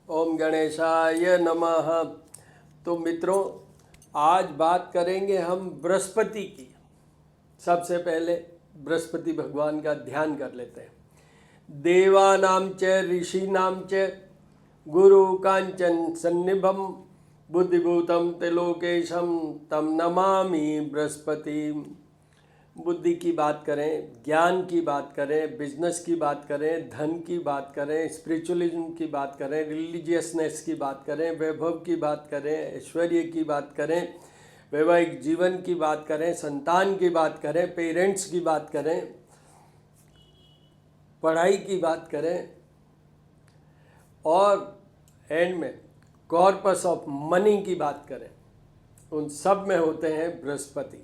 ओम गणेशाय नमः। तो मित्रों, आज बात करेंगे हम बृहस्पति की। सबसे पहले बृहस्पति भगवान का ध्यान कर लेते हैं। देवानां च ऋषीणां च गुरु कांचन सन्निभम बुद्धिभूतम त्रिलोकेशम तम नमामि बृहस्पति। बुद्धि की बात करें, ज्ञान की बात करें, बिजनेस की बात करें, धन की बात करें, स्पिरिचुअलिज्म की बात करें, रिलीजियसनेस की बात करें, वैभव की बात करें, ऐश्वर्य की बात करें, वैवाहिक जीवन की बात करें, संतान की बात करें, पेरेंट्स की बात करें, पढ़ाई की बात करें और एंड में कॉर्पस ऑफ मनी की बात करें, उन सब में होते हैं बृहस्पति।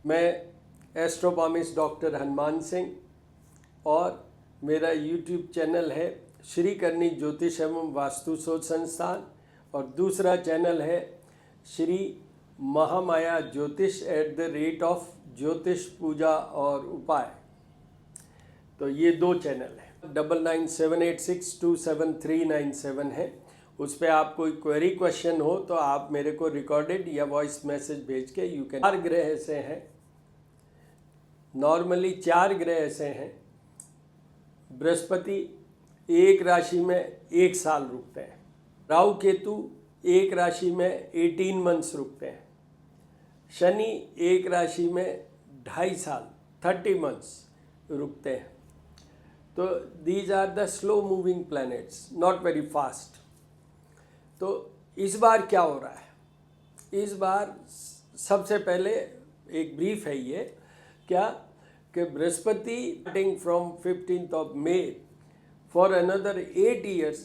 मैं एस्ट्रोपॉमिस्ट डॉक्टर हनुमान सिंह और मेरा यूट्यूब चैनल है श्री करनी ज्योतिष एवं वास्तु शोध संस्थान और दूसरा चैनल है श्री महामाया ज्योतिष @ ज्योतिष पूजा और उपाय। तो ये दो चैनल हैं। 9978627397 है। उस पर आप कोई क्वेरी क्वेश्चन हो तो आप मेरे को रिकॉर्डेड या वॉइस मैसेज भेज के यू कैन। 4 ग्रह ऐसे हैं, नॉर्मली 4 ग्रह ऐसे हैं। बृहस्पति एक राशि में 1 साल रुकते हैं। राहु केतु एक राशि में 18 मंथ्स रुकते हैं। शनि एक राशि में 2.5 साल 30 मंथ्स रुकते हैं। तो these are the slow moving planets, not very fast. तो इस बार क्या हो रहा है? इस बार सबसे पहले एक ब्रीफ है ये क्या कि Brihaspati starting from 15th of May for another 8 years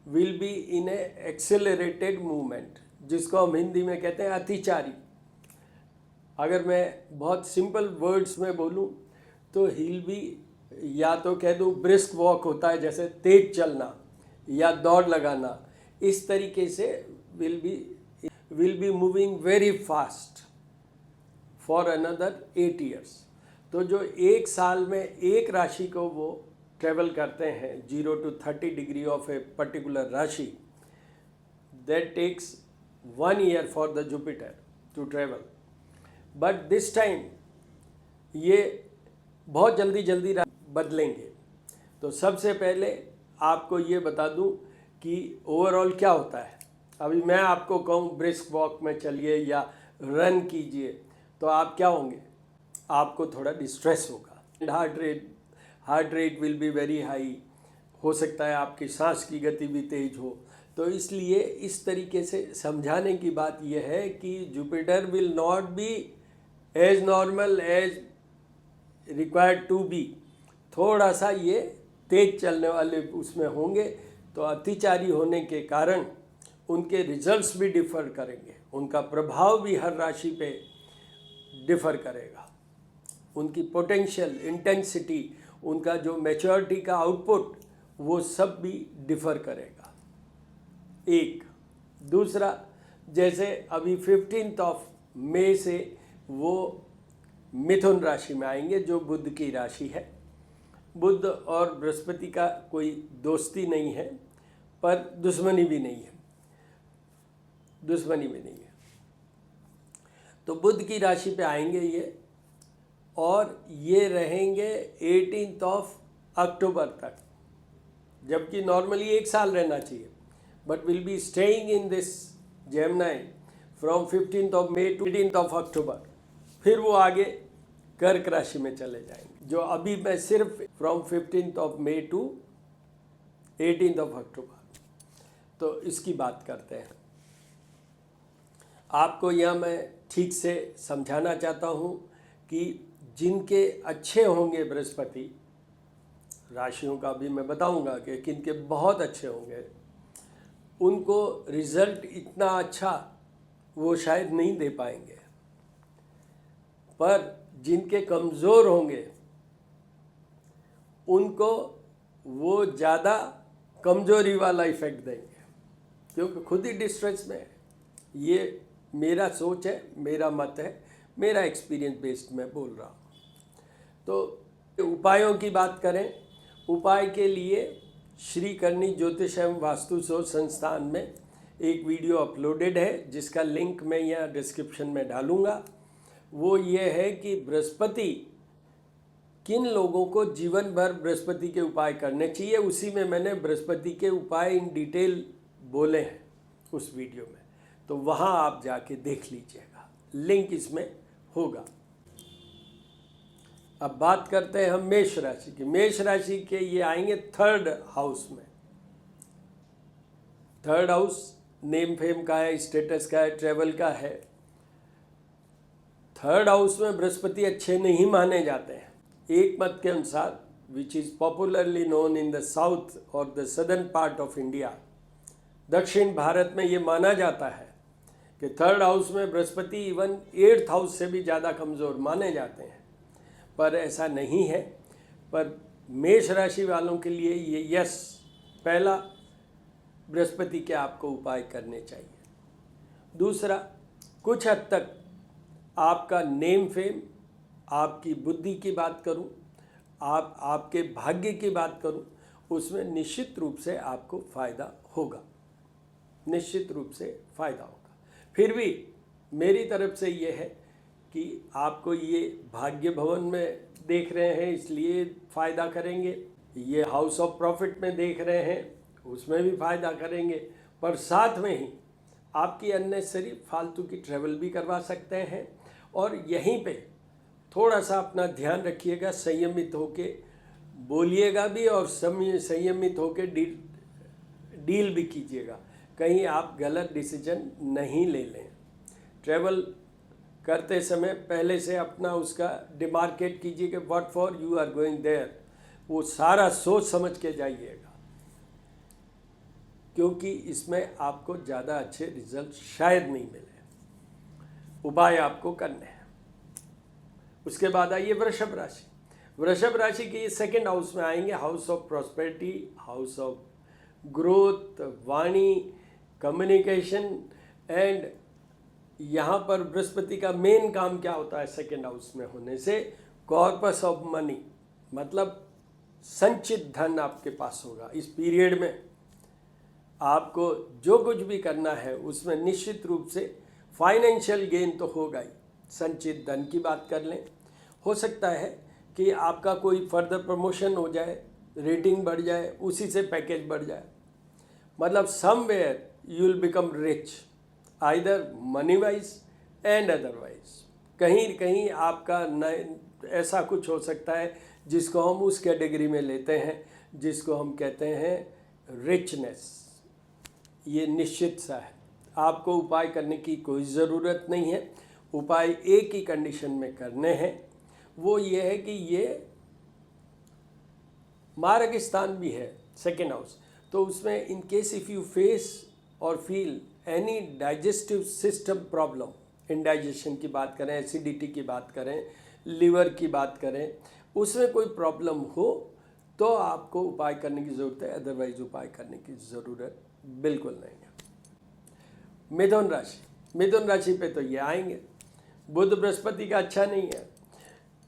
will be in A accelerated movement, जिसको हम हिंदी में कहते हैं अतिचारी। अगर मैं बहुत सिंपल वर्ड्स में बोलूं तो हिल बी, या तो कह दूं ब्रिस्क वॉक होता है जैसे तेज चलना या दौड़ लगाना, इस तरीके से will be moving very fast for another 8 years। तो जो 1 साल में एक राशि को वो ट्रेवल करते हैं 0 to 30 degree of a particular राशि, that takes 1 year for the Jupiter to travel. But this time ये बहुत जल्दी बदलेंगे। तो सबसे पहले आपको ये बता दूं कि ओवरऑल क्या होता है। अभी मैं आपको कहूँ ब्रिस्क वॉक में चलिए या रन कीजिए तो आप क्या होंगे? आपको थोड़ा डिस्ट्रेस होगा। Heart rate will be very high. हो सकता है आपकी सांस की गति भी तेज हो। तो इसलिए इस तरीके से समझाने की बात यह है कि Jupiter will not be as normal as required to be. थोड़ा सा ये तेज चलने वाले उसमें होंगे। तो अतिचारी होने के कारण उनके रिजल्ट्स भी डिफ़र करेंगे, उनका प्रभाव भी हर राशि पे डिफ़र करेगा। उनकी पोटेंशियल इंटेंसिटी, उनका जो मैच्योरिटी का आउटपुट, वो सब भी डिफ़र करेगा। एक दूसरा, जैसे अभी 15th of May से वो मिथुन राशि में आएंगे जो बुध की राशि है। बुध और बृहस्पति का कोई दोस्ती नहीं है, पर दुश्मनी भी नहीं है। तो बुध की राशि पे आएंगे ये, और ये रहेंगे 18th of October तक, जबकि नॉर्मली 1 साल रहना चाहिए। But will be staying in this Gemini from 15th of May to 18th of October। फिर वो आगे कर्क राशि में चले जाएंगे, जो अभी मैं सिर्फ from 15th of May to 18th of October। तो इसकी बात करते हैं। आपको यह मैं ठीक से समझाना चाहता हूँ कि जिनके अच्छे होंगे बृहस्पति राशियों का भी मैं बताऊंगा कि किनके बहुत अच्छे होंगे, उनको रिजल्ट इतना अच्छा वो शायद नहीं दे पाएंगे। पर जिनके कमज़ोर होंगे उनको वो ज़्यादा कमज़ोरी वाला इफ़ेक्ट देंगे, क्योंकि खुद ही डिस्ट्रेस में है। ये मेरा सोच है, मेरा मत है, मेरा एक्सपीरियंस बेस्ड मैं बोल रहा हूँ। तो उपायों की बात करें, उपाय के लिए श्री करनी ज्योतिष एवं वास्तु शोध संस्थान में एक वीडियो अपलोडेड है जिसका लिंक मैं यहाँ डिस्क्रिप्शन में डालूँगा। वो ये है कि बृहस्पति, किन लोगों को जीवन भर बृहस्पति के उपाय करने चाहिए। उसी में मैंने बृहस्पति के उपाय इन डिटेल बोले हैं उस वीडियो में, तो वहाँ आप जाके देख लीजिएगा, लिंक इसमें होगा। अब बात करते हैं हम मेष राशि की। मेष राशि के ये आएंगे थर्ड हाउस में। थर्ड हाउस नेम फेम का है, स्टेटस का है, ट्रेवल का है। थर्ड हाउस में बृहस्पति अच्छे नहीं माने जाते हैं। एक मत के अनुसार, which is popularly known in the south और the southern part of India, दक्षिण भारत में ये माना जाता है कि थर्ड हाउस में बृहस्पति इवन 8th हाउस से भी ज़्यादा कमज़ोर माने जाते हैं, पर ऐसा नहीं है। पर मेष राशि वालों के लिए ये यस, पहला बृहस्पति के आपको उपाय करने चाहिए। दूसरा, कुछ हद तक आपका नेम फेम, आपकी बुद्धि की बात करूं, आपके भाग्य की बात करूं, उसमें निश्चित रूप से आपको फ़ायदा होगा, निश्चित रूप से फ़ायदा होगा। फिर भी मेरी तरफ से ये है कि आपको ये भाग्य भवन में देख रहे हैं इसलिए फ़ायदा करेंगे, ये हाउस ऑफ प्रॉफिट में देख रहे हैं उसमें भी फ़ायदा करेंगे, पर साथ में ही आपकी अननेसेसरी फालतू की ट्रैवल भी करवा सकते हैं। और यहीं पे थोड़ा सा अपना ध्यान रखिएगा, संयमित होके बोलिएगा भी और संयमित होके डील भी कीजिएगा, कहीं आप गलत डिसीजन नहीं ले लें। ट्रैवल करते समय पहले से अपना उसका डिमार्केट कीजिए कि what for you are going there, वो सारा सोच समझ के जाइएगा, क्योंकि इसमें आपको ज़्यादा अच्छे रिजल्ट शायद नहीं मिले। उपाय आपको करने हैं। उसके बाद आइए वृषभ राशि। वृषभ राशि के ये सेकंड हाउस में आएंगे, house of prosperity, house of growth, वाणी, कम्युनिकेशन। एंड यहाँ पर बृहस्पति का मेन काम क्या होता है सेकंड हाउस में होने से? कॉर्पस ऑफ मनी, मतलब संचित धन आपके पास होगा। इस पीरियड में आपको जो कुछ भी करना है उसमें निश्चित रूप से फाइनेंशियल गेन तो होगा ही। संचित धन की बात कर लें, हो सकता है कि आपका कोई फर्दर प्रमोशन हो जाए, रेटिंग बढ़ जाए, उसी से पैकेज बढ़ जाए, मतलब somewhere you will become rich, either money wise and otherwise. कहीं कहीं आपका ऐसा कुछ हो सकता है जिसको हम उस कैटेगरी में लेते हैं जिसको हम कहते हैं रिचनेस। ये निश्चित सा है, आपको उपाय करने की कोई ज़रूरत नहीं है। उपाय एक ही कंडीशन में करने हैं, वो ये है कि ये मार्ग स्थान भी है सेकेंड हाउस, तो उसमें in case if you face और feel any digestive system problem, indigestion की बात करें, एसिडिटी की बात करें, लिवर की बात करें, उसमें कोई प्रॉब्लम हो तो आपको उपाय करने की ज़रूरत है, अदरवाइज उपाय करने की ज़रूरत बिल्कुल नहीं है। मिथुन राशि, मिथुन राशि पे तो ये आएंगे। बुध बृहस्पति का अच्छा नहीं है।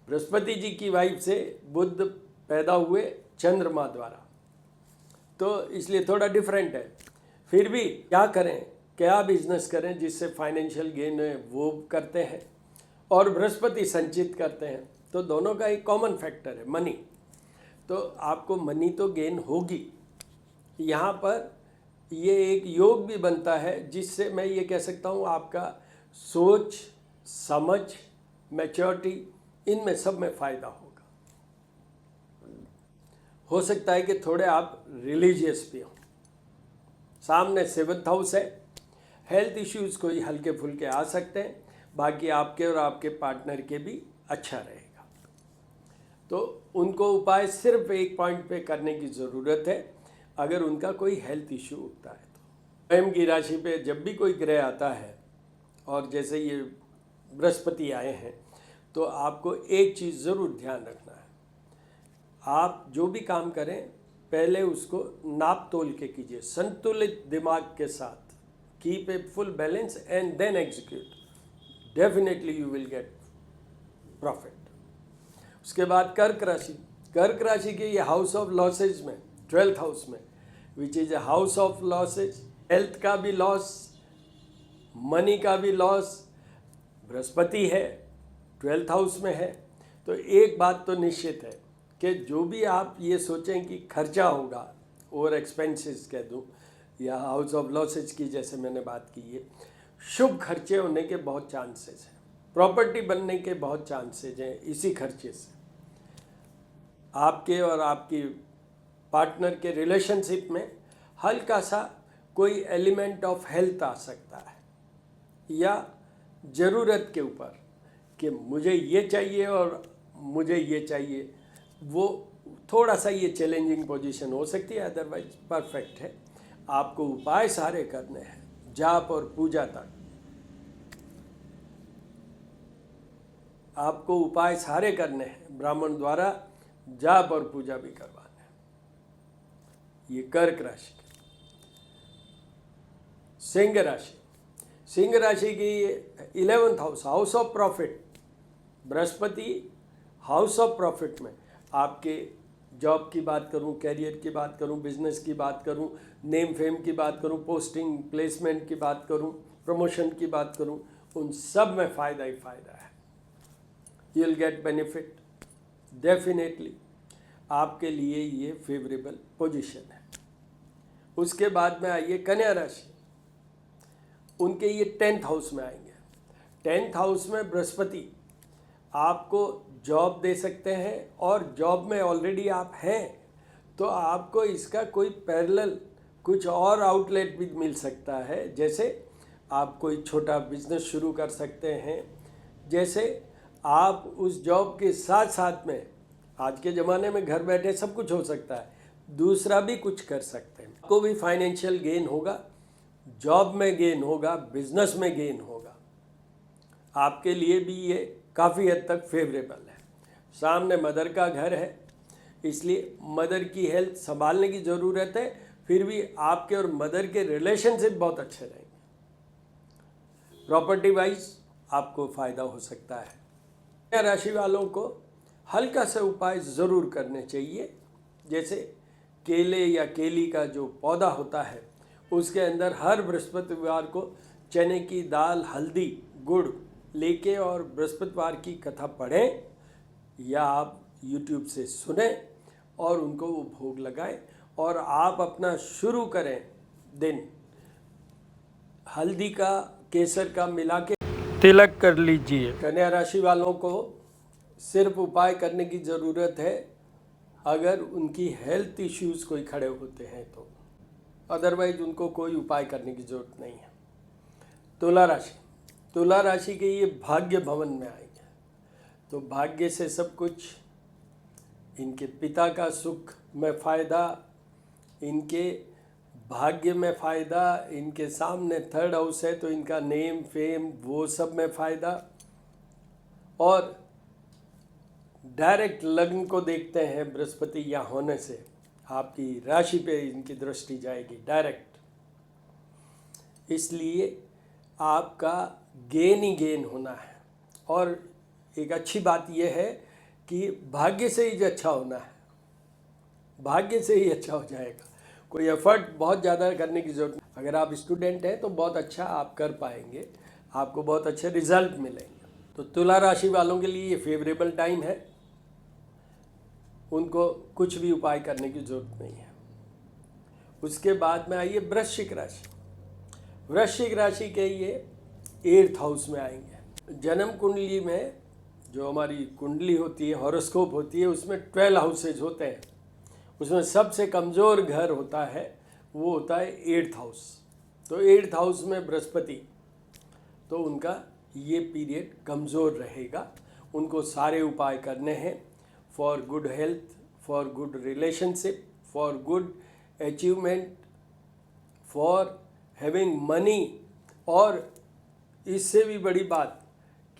बृहस्पति जी की वाइफ से बुध पैदा हुए चंद्रमा द्वारा, तो इसलिए थोड़ा डिफरेंट है। फिर भी क्या करें, क्या बिजनेस करें जिससे फाइनेंशियल गेन है वो करते हैं, और बृहस्पति संचित करते हैं, तो दोनों का एक कॉमन फैक्टर है मनी। तो आपको मनी तो गेन होगी। यहाँ पर ये एक योग भी बनता है जिससे मैं ये कह सकता हूँ आपका सोच समझ, मैच्योरिटी, इनमें सब में फ़ायदा होगा। हो सकता है कि थोड़े आप रिलीजियस भी हों। सामने 7th हाउस है, हेल्थ इश्यूज़ कोई हल्के फुल्के आ सकते हैं, बाकी आपके और आपके पार्टनर के भी अच्छा रहेगा। तो उनको उपाय सिर्फ एक पॉइंट पे करने की ज़रूरत है, अगर उनका कोई हेल्थ इश्यू होता है तो। स्वयं की राशि पे जब भी कोई ग्रह आता है, और जैसे ये बृहस्पति आए हैं, तो आपको एक चीज़ ज़रूर ध्यान रखना है, आप जो भी काम करें पहले उसको नाप तोल के कीजिए, संतुलित दिमाग के साथ। Keep a full balance and then execute, definitely you will get profit. उसके बाद कर्क राशि, कर्क राशि के ये हाउस ऑफ लॉसेज में 12th हाउस में, which is a house of losses. Health का भी लॉस, मनी का भी लॉस, बृहस्पति है 12th हाउस में है। तो एक बात तो निश्चित है कि जो भी आप ये सोचें कि खर्चा होगा, ओवर एक्सपेंसेस कह दूँ या हाउस ऑफ लॉसेज की जैसे मैंने बात की है, शुभ खर्चे होने के बहुत चांसेस हैं, प्रॉपर्टी बनने के बहुत चांसेस हैं। इसी खर्चे से आपके और आपकी पार्टनर के रिलेशनशिप में हल्का सा कोई एलिमेंट ऑफ हेल्थ आ सकता है, या ज़रूरत के ऊपर कि मुझे ये चाहिए और मुझे ये चाहिए, वो थोड़ा सा ये चैलेंजिंग पोजीशन हो सकती है। अदरवाइज परफेक्ट है। आपको उपाय सारे करने हैं, जाप और पूजा तक आपको उपाय सारे करने हैं, ब्राह्मण द्वारा जाप और पूजा भी करवाना है। ये कर्क राशि। सिंह राशि, सिंह राशि की 11th house, house of profit, Brihaspati house of profit में आपके जॉब की बात करूं, कैरियर की बात करूं, बिजनेस की बात करूं, नेम फेम की बात करूं, पोस्टिंग प्लेसमेंट की बात करूं, प्रमोशन की बात करूं, उन सब में फ़ायदा ही फ़ायदा है। You will get benefit definitely. आपके लिए ये फेवरेबल पोजीशन है। उसके बाद में आइए कन्या राशि, उनके ये 10th हाउस में आएंगे। 10th हाउस में बृहस्पति आपको जॉब दे सकते हैं, और जॉब में ऑलरेडी आप हैं तो आपको इसका कोई पैरेलल कुछ और आउटलेट भी मिल सकता है। जैसे आप कोई छोटा बिजनेस शुरू कर सकते हैं, जैसे आप उस जॉब के साथ साथ में, आज के ज़माने में घर बैठे सब कुछ हो सकता है, दूसरा भी कुछ कर सकते हैं। आपको भी फाइनेंशियल गेन होगा, जॉब में गेन होगा, बिजनेस में गेन होगा। आपके लिए भी ये काफ़ी हद तक फेवरेबल है। सामने मदर का घर है, इसलिए मदर की हेल्थ संभालने की ज़रूरत है, फिर भी आपके और मदर के रिलेशनशिप बहुत अच्छे रहेंगे। प्रॉपर्टी वाइज आपको फ़ायदा हो सकता है। कन्या राशि वालों को हल्का सा उपाय ज़रूर करने चाहिए, जैसे केले या केली का जो पौधा होता है उसके अंदर हर बृहस्पतिवार को चने की दाल, हल्दी, गुड़ लेके और बृहस्पतिवार की कथा पढ़ें, या आप YouTube से सुने और उनको वो भोग लगाएं, और आप अपना शुरू करें दिन हल्दी का, केसर का मिला के तिलक कर लीजिए। कन्या राशि वालों को सिर्फ उपाय करने की ज़रूरत है अगर उनकी हेल्थ इश्यूज़ कोई खड़े होते हैं तो, अदरवाइज उनको कोई उपाय करने की ज़रूरत नहीं है। तुला राशि, तुला राशि के ये भाग्य भवन में आएंगे, तो भाग्य से सब कुछ, इनके पिता का सुख में फ़ायदा, इनके भाग्य में फ़ायदा, इनके सामने 3rd हाउस है तो इनका नेम फेम वो सब में फ़ायदा, और डायरेक्ट लग्न को देखते हैं बृहस्पति यहाँ होने से आपकी राशि पे इनकी दृष्टि जाएगी डायरेक्ट, इसलिए आपका गेन ही गेन होना है। और एक अच्छी बात यह है कि भाग्य से ही अच्छा होना है, भाग्य से ही अच्छा हो जाएगा, कोई एफर्ट बहुत ज़्यादा करने की ज़रूरत नहीं। अगर आप स्टूडेंट हैं तो बहुत अच्छा आप कर पाएंगे, आपको बहुत अच्छे रिजल्ट मिलेंगे। तो तुला राशि वालों के लिए ये फेवरेबल टाइम है, उनको कुछ भी उपाय करने की ज़रूरत नहीं है। उसके बाद में आइए वृश्चिक राशि। वृश्चिक राशि के ये 8th हाउस में आएंगे। जन्म कुंडली में जो हमारी कुंडली होती है, हॉरोस्कोप होती है, उसमें 12 हाउसेज होते हैं। उसमें सबसे कमज़ोर घर होता है वो होता है 8th हाउस। तो 8th हाउस में बृहस्पति, तो उनका ये पीरियड कमज़ोर रहेगा। उनको सारे उपाय करने हैं for good health, for good relationship, for good achievement, for having money, और इससे भी बड़ी बात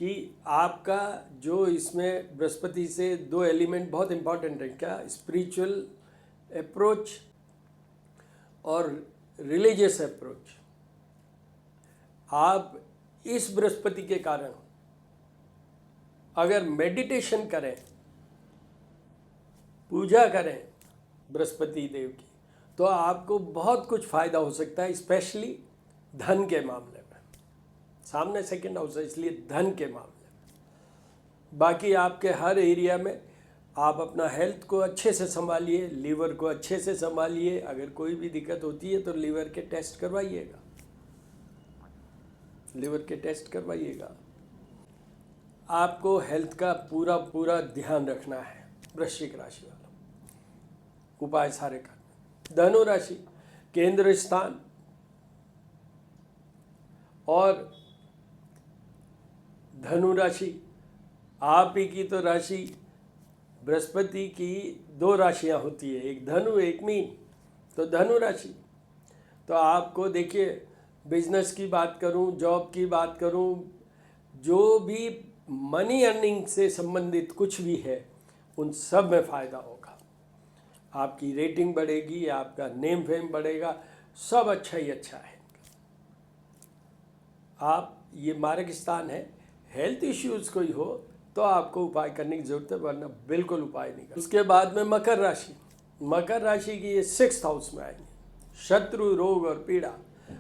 कि आपका जो इसमें बृहस्पति से 2 एलिमेंट बहुत इंपॉर्टेंट है, क्या, स्पिरिचुअल अप्रोच और रिलीजियस अप्रोच। आप इस बृहस्पति के कारण अगर मेडिटेशन करें, पूजा करें, बृहस्पति देव की, तो आपको बहुत कुछ फ़ायदा हो सकता है, स्पेशली धन के मामले में। सामने सेकंड हाउस है, इसलिए धन के मामले में। बाकी आपके हर एरिया में आप अपना हेल्थ को अच्छे से संभालिए, लीवर को अच्छे से संभालिए। अगर कोई भी दिक्कत होती है तो लीवर के टेस्ट करवाइएगा, लीवर के टेस्ट करवाइएगा। आपको हेल्थ का पूरा पूरा ध्यान रखना है वृश्चिक राशि वालों, उपाय सारे करने। धनु राशि केंद्र स्थान और धनु राशि, आप ही की तो राशि बृहस्पति की 2 राशियां होती है, एक धनु एक मीन। तो धनु राशि, तो आपको देखिए, बिजनेस की बात करूं, जॉब की बात करूं, जो भी मनी अर्निंग से संबंधित कुछ भी है उन सब में फ़ायदा होगा। आपकी रेटिंग बढ़ेगी, आपका नेम फेम बढ़ेगा, सब अच्छा ही अच्छा है। आप ये मार्ग स्थान है, हेल्थ इश्यूज़ कोई हो तो आपको उपाय करने की ज़रूरत है, वरना बिल्कुल उपाय नहीं कर। उसके बाद में मकर राशि, मकर राशि की ये 6th हाउस में आएंगे, शत्रु, रोग और पीड़ा।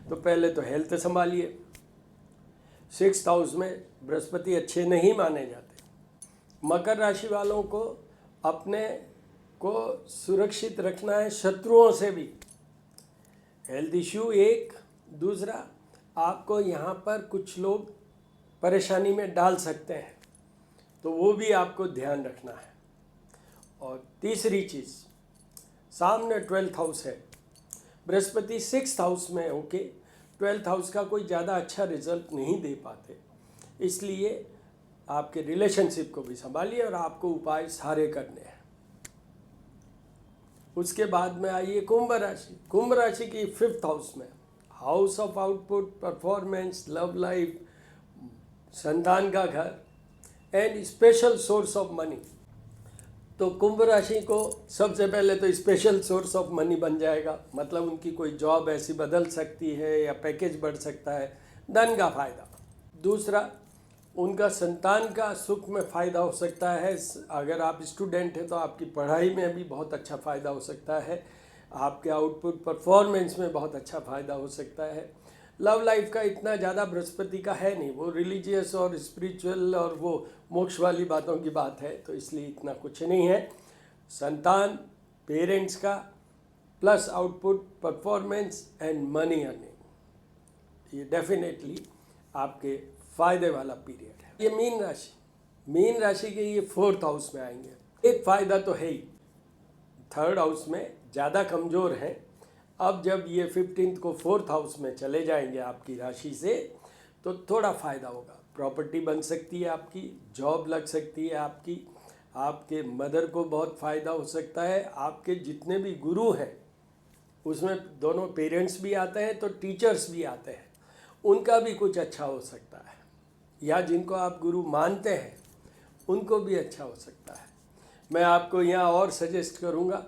तो पहले तो हेल्थ संभालिए। 6th हाउस में बृहस्पति अच्छे नहीं माने जाते। मकर राशि वालों को अपने को सुरक्षित रखना है शत्रुओं से भी। हेल्थ इश्यू एक, दूसरा आपको यहाँ पर कुछ लोग परेशानी में डाल सकते हैं, तो वो भी आपको ध्यान रखना है। और तीसरी चीज़, सामने 12th हाउस है, बृहस्पति 6th हाउस में होके 12th हाउस का कोई ज़्यादा अच्छा रिजल्ट नहीं दे पाते, इसलिए आपके रिलेशनशिप को भी संभालिए और आपको उपाय सारे करने हैं। उसके बाद में आइए कुंभ राशि। कुंभ राशि की 5th हाउस में, house of output, performance, love life, संतान का घर and special source of money. तो कुंभ राशि को सबसे पहले तो स्पेशल सोर्स ऑफ मनी बन जाएगा, मतलब उनकी कोई जॉब ऐसी बदल सकती है या पैकेज बढ़ सकता है, धन का फायदा। दूसरा, उनका संतान का सुख में फ़ायदा हो सकता है। अगर आप स्टूडेंट हैं तो आपकी पढ़ाई में भी बहुत अच्छा फ़ायदा हो सकता है, आपके आउटपुट परफॉर्मेंस में बहुत अच्छा फ़ायदा हो सकता है। लव लाइफ का इतना ज़्यादा बृहस्पति का है नहीं, वो रिलीजियस और स्पिरिचुअल और वो मोक्ष वाली बातों की बात है, तो इसलिए इतना कुछ नहीं है। संतान, पेरेंट्स का, plus output, performance and money earning, ये डेफिनेटली आपके फ़ायदे वाला पीरियड है। ये मीन राशि, मीन राशि के ये 4th हाउस में आएंगे। एक फ़ायदा तो है ही, 3rd हाउस में ज़्यादा कमज़ोर हैं। अब जब ये 15th को 4th हाउस में चले जाएंगे आपकी राशि से, तो थोड़ा फ़ायदा होगा। प्रॉपर्टी बन सकती है आपकी, जॉब लग सकती है आपकी, आपके मदर को बहुत फ़ायदा हो सकता है। आपके जितने भी गुरु हैं उसमें दोनों पेरेंट्स भी आते हैं तो टीचर्स भी आते हैं, उनका भी कुछ अच्छा हो सकता है, या जिनको आप गुरु मानते हैं उनको भी अच्छा हो सकता है। मैं आपको यहाँ और सजेस्ट करूँगा,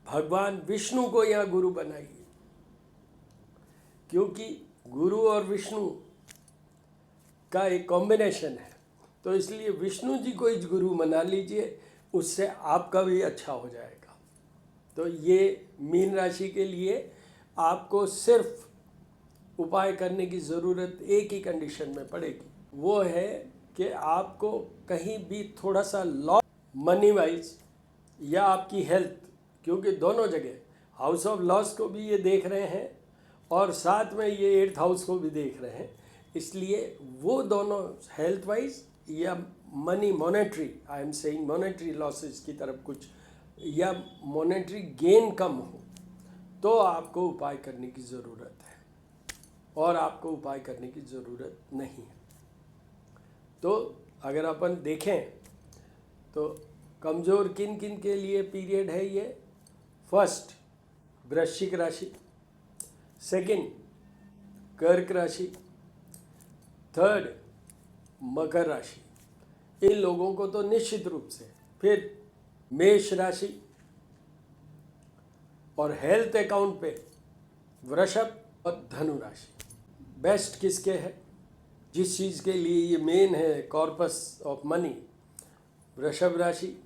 भगवान विष्णु को यहाँ गुरु बनाइए, क्योंकि गुरु और विष्णु का एक कॉम्बिनेशन है, तो इसलिए विष्णु जी को ही गुरु बना लीजिए, उससे आपका भी अच्छा हो जाएगा। तो ये मीन राशि के लिए आपको सिर्फ उपाय करने की ज़रूरत एक ही कंडीशन में पड़ेगी, वो है कि आपको कहीं भी थोड़ा सा लॉस मनी वाइज या आपकी हेल्थ, क्योंकि दोनों जगह हाउस ऑफ लॉस को भी ये देख रहे हैं और साथ में ये 8th हाउस को भी देख रहे हैं, इसलिए वो दोनों हेल्थ वाइज या money monetary, I am saying monetary losses की तरफ कुछ, या मॉनेटरी गेन कम हो, तो आपको उपाय करने की ज़रूरत है, और आपको उपाय करने की ज़रूरत नहीं है। तो अगर अपन देखें तो कमज़ोर किन किन के लिए पीरियड है ये, फर्स्ट वृश्चिक राशि, सेकंड कर्क राशि, थर्ड मकर राशि, इन लोगों को तो निश्चित रूप से, फिर मेष राशि, और हेल्थ अकाउंट पे वृषभ और धनु राशि। बेस्ट किसके है, जिस चीज़ के लिए ये मेन है कॉर्पस ऑफ मनी, वृषभ राशि,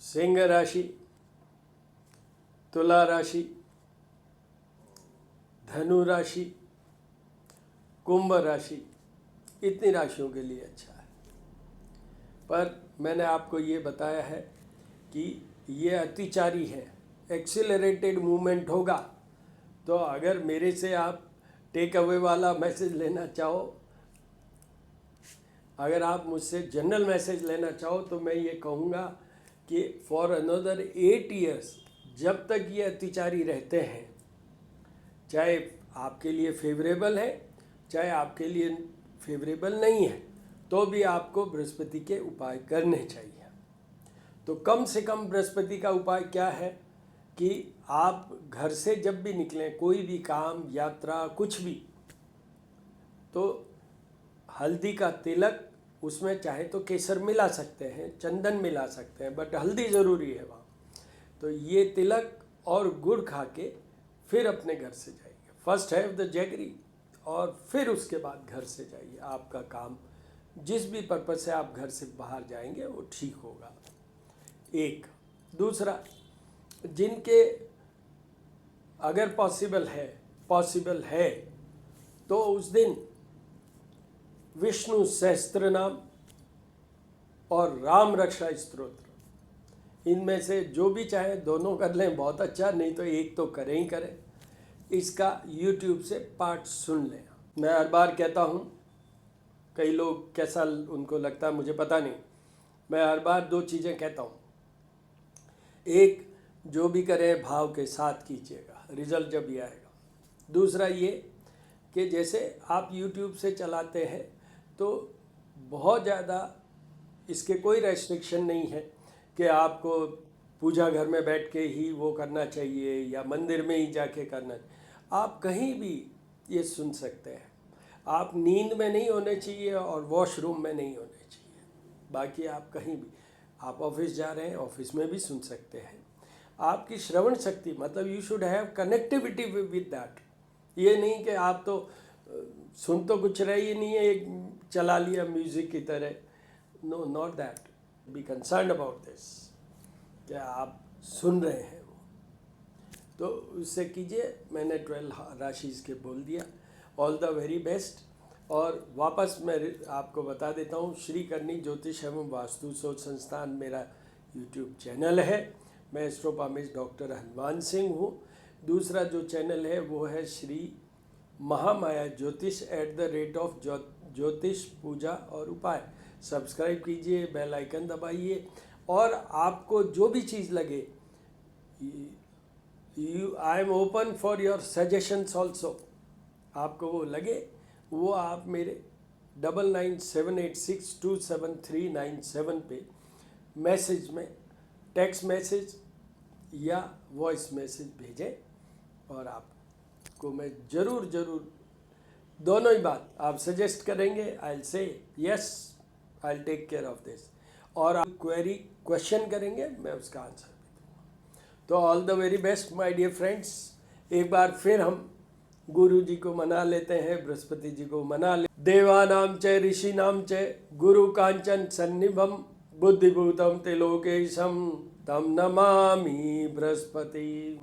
सिंह राशि, तुला राशि, धनु राशि, कुंभ राशि, इतनी राशियों के लिए अच्छा है। पर मैंने आपको ये बताया है कि ये अतिचारी है, एक्सीलरेटेड मूवमेंट होगा। तो अगर मेरे से आप टेक अवे वाला मैसेज लेना चाहो, अगर आप मुझसे जनरल मैसेज लेना चाहो, तो मैं ये कहूँगा कि फॉर अनदर 8 years जब तक ये अतिचारी रहते हैं, चाहे आपके लिए फेवरेबल है चाहे आपके लिए फेवरेबल नहीं है, तो भी आपको बृहस्पति के उपाय करने चाहिए। तो कम से कम बृहस्पति का उपाय क्या है कि आप घर से जब भी निकलें, कोई भी काम, यात्रा, कुछ भी, तो हल्दी का तिलक, उसमें चाहे तो केसर मिला सकते हैं, चंदन मिला सकते हैं, बट हल्दी ज़रूरी है वहाँ। तो ये तिलक और गुड़ खा के फिर अपने घर से जाइए। फर्स्ट हैव द जैगरी और फिर उसके बाद घर से जाइए। आपका काम, जिस भी पर्पज़ से आप घर से बाहर जाएंगे, वो ठीक होगा। एक दूसरा, जिनके अगर पॉसिबल है तो उस दिन विष्णु सहस्त्र नाम और राम रक्षा स्तोत्र, इनमें से जो भी चाहे दोनों कर लें, बहुत अच्छा, नहीं तो एक तो करें ही करें। इसका YouTube से पाठ सुन लें। मैं हर बार कहता हूँ, कई लोग कैसा उनको लगता है मुझे पता नहीं, मैं हर बार 2 चीज़ें कहता हूँ। एक, जो भी करें भाव के साथ कीजिएगा, रिजल्ट जब ये आएगा। दूसरा ये कि जैसे आप YouTube से चलाते हैं तो बहुत ज़्यादा इसके कोई रेस्ट्रिक्शन नहीं है कि आपको पूजा घर में बैठ के ही वो करना चाहिए या मंदिर में ही जाके करना। आप कहीं भी ये सुन सकते हैं। आप नींद में नहीं होने चाहिए और वॉशरूम में नहीं होने चाहिए। बाकी आप कहीं भी, आप ऑफिस जा रहे हैं, ऑफिस में भी सुन सकते हैं। आपकी श्रवण शक्ति, मतलब you should have connectivity with that. ये नहीं कि आप तो सुन तो कुछ रहे ही नहीं है, एक चला लिया म्यूज़िक की तरह। No, not that. Be concern about this, क्या आप सुन रहे हैं वो, तो उससे कीजिए। मैंने 12 राशिज़ के बोल दिया। All the very best. और वापस मैं आपको बता देता हूँ, श्री करनी ज्योतिष एवं वास्तु शोध संस्थान मेरा YouTube चैनल है। मैं एस्ट्रोपामिस्ट डॉक्टर हनुमान सिंह हूँ। दूसरा जो चैनल है वो है श्री महामाया ज्योतिष @ ज्योतिष पूजा और उपाय। सब्सक्राइब कीजिए, बेल आइकन दबाइए, और आपको जो भी चीज़ लगे, I am open for your suggestions also. आपको वो लगे, वो आप मेरे 9978627397 पे मैसेज में, टेक्स्ट मैसेज या वॉइस मैसेज भेजें, और आपको मैं ज़रूर दोनों ही बात आप सजेस्ट करेंगे। I will say yes, I will take care of this. और आप क्वेश्चन करेंगे, मैं उसका आंसर भी दूँगा। तो all the very best my dear friends. एक बार फिर हम गुरु जी को मना लेते हैं, बृहस्पति जी को मना ले। देवानाम च ऋषिनाम च गुरु कांचन सन्निभम बुद्धिभूतम त्रिलोकेशम तम नमामि बृहस्पति।